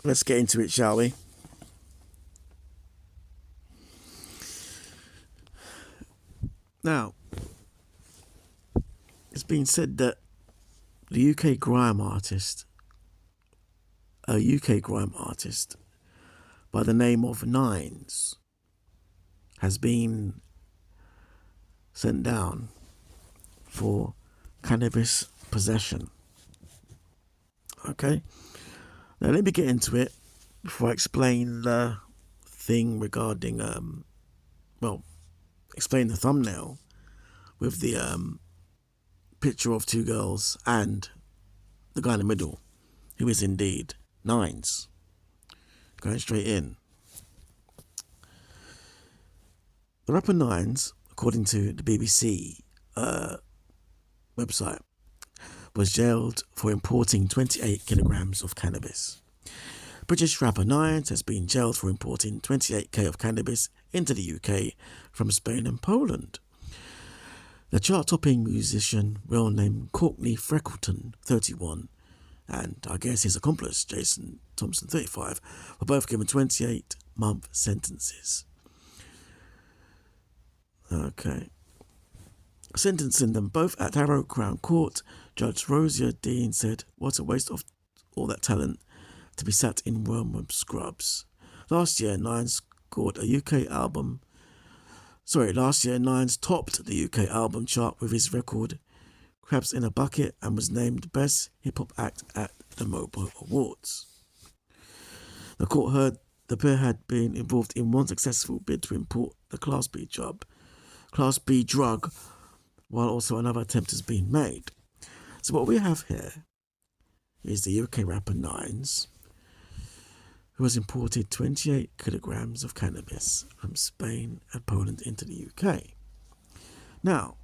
let's get into it, shall we? Now, it's been said that the UK grime artist, a UK grime artist by the name of Ninez, has been sent down for cannabis possession. Okay, now let me get into it before I explain the thing regarding explain the thumbnail with the picture of two girls and the guy in the middle, who is indeed Ninez. Going straight in. The rapper Ninez, according to the BBC website, was jailed for importing 28 kilograms of cannabis. British rapper Ninez has been jailed for importing 28k of cannabis into the UK from Spain and Poland. The chart-topping musician, well-named Courtney Freckleton, 31, and I guess his accomplice, Jason Thompson, 35, were both given 28-month sentences. Okay. Sentencing them both at Harrow Crown Court, Judge Rosia Dean said, "What a waste of all that talent to be sat in wormwood scrubs." Last year, Ninez topped the UK album chart with his record Crabs in a Bucket and was named Best Hip Hop Act at the MOBO Awards. The court heard the pair had been involved in one successful bid to import the Class B drug, while also another attempt has been made. So what we have here is the UK rapper Ninez, who has imported 28 kilograms of cannabis from Spain and Poland into the UK. Now,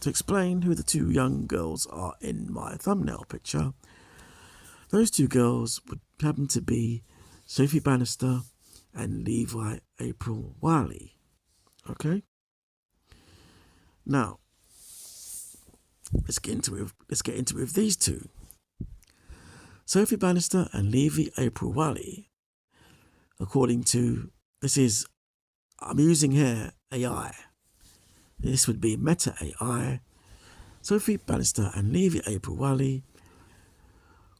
to explain who the two young girls are in my thumbnail picture, those two girls would happen to be Sophie Bannister and Levi April Wiley. Okay? Now, let's get into it with these two. Sophie Bannister and Levi April Wiley, according to, I'm using here AI. This would be Meta AI. Sophie Bannister and Levi April Wiley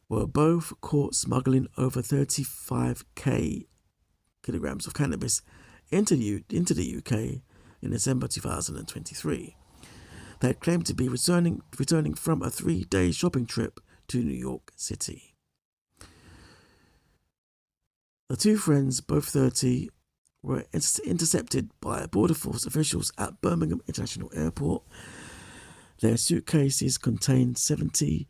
were both caught smuggling over 35k kilograms of cannabis into the UK in December 2023. They had claimed to be returning from a 3-day shopping trip to New York City. The two friends, both 30, were intercepted by Border Force officials at Birmingham International Airport. Their suitcases contained 70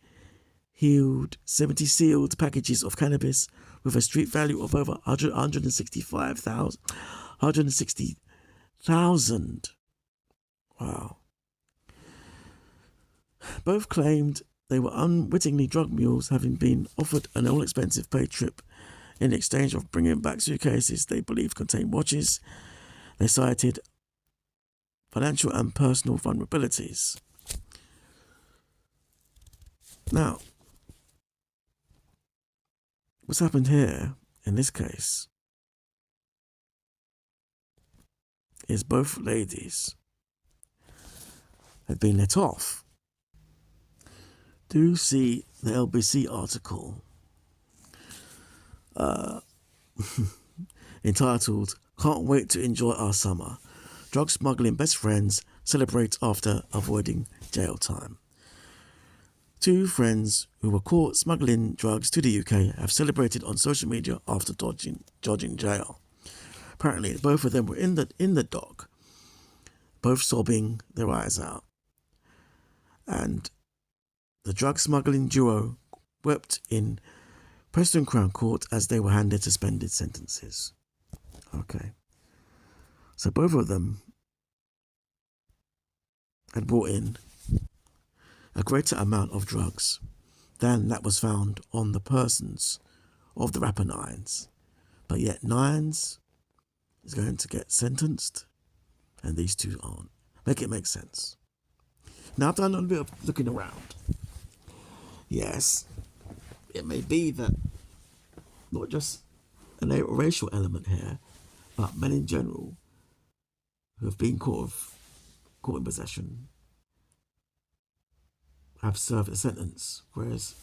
sealed packages of cannabis with a street value of over 160,000. Wow. Both claimed they were unwittingly drug mules, having been offered an all-expensive paid trip in exchange of bringing back suitcases they believed contained watches. They cited financial and personal vulnerabilities. Now, what's happened here, in this case, is both ladies had been let off. Do see the LBC article entitled "Can't Wait to Enjoy Our Summer. Drug Smuggling Best Friends Celebrate After Avoiding Jail Time." Two friends who were caught smuggling drugs to the UK have celebrated on social media after dodging jail. Apparently, both of them were in the dock, both sobbing their eyes out. And the drug smuggling duo wept in Preston Crown Court as they were handed suspended sentences. Okay. So both of them had brought in a greater amount of drugs than that was found on the persons of the rapper Ninez. But yet Ninez is going to get sentenced and these two aren't. Make it make sense. Now, I've done a little bit of looking around. Yes, it may be that not just a racial element here, but men in general who have been caught in possession have served a sentence, whereas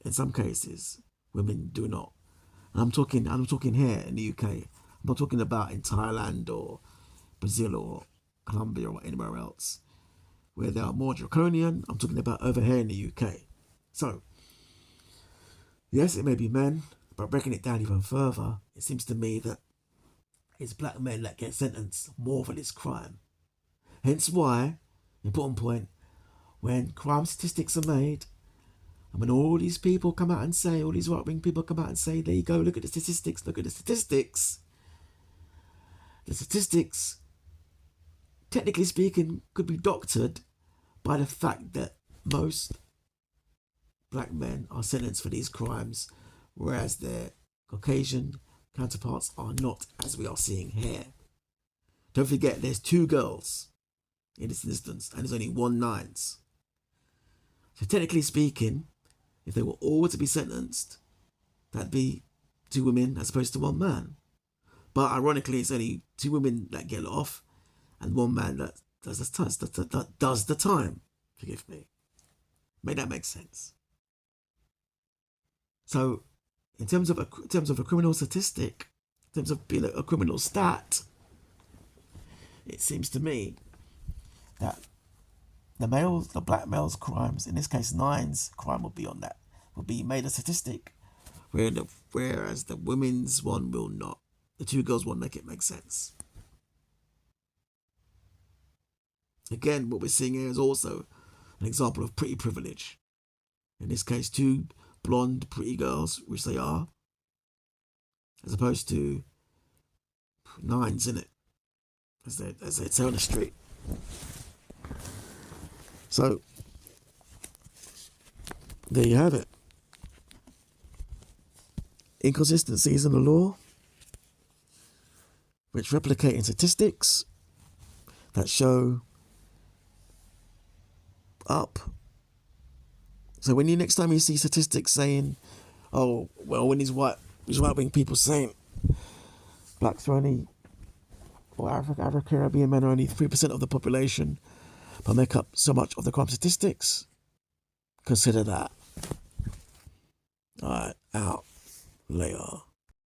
in some cases women do not. And I'm talking here in the UK. I'm not talking about in Thailand or Brazil or Colombia or anywhere else where they are more draconian. I'm talking about over here in the UK. So yes, it may be men, but breaking it down even further, it seems to me that it's black men that get sentenced more for this crime. Hence why, important point, when crime statistics are made, and when all these people come out and say, all these right-wing people come out and say, there you go, look at the statistics, look at the statistics. The statistics, technically speaking, could be doctored by the fact that most black men are sentenced for these crimes, whereas their Caucasian counterparts are not, as we are seeing here. Don't forget, there's 2 girls in this instance, and there's only 1 Ninez. So technically speaking, if they were all to be sentenced, that'd be 2 women as opposed to 1 man. But ironically, it's only 2 women that get off, and 1 man that does the time. Forgive me. May that make sense? So, in terms of a criminal statistic, in terms of being a criminal stat, it seems to me that the black male's crimes, in this case Ninez crime, will be on that, will be made a statistic, whereas the women's one will not. The 2 girls won't make it make sense. Again, what we're seeing here is also an example of pretty privilege. In this case, 2 blonde, pretty girls, which they are, as opposed to Ninez, innit? As they say on the street. So, there you have it. Inconsistencies in the law, which replicate in statistics that show up. So when next time you see statistics saying, oh, well, when these right-wing people saying blacks are only, or Afro-Caribbean men are only 3% of the population, but make up so much of the crime statistics, consider that. All right, out. Later.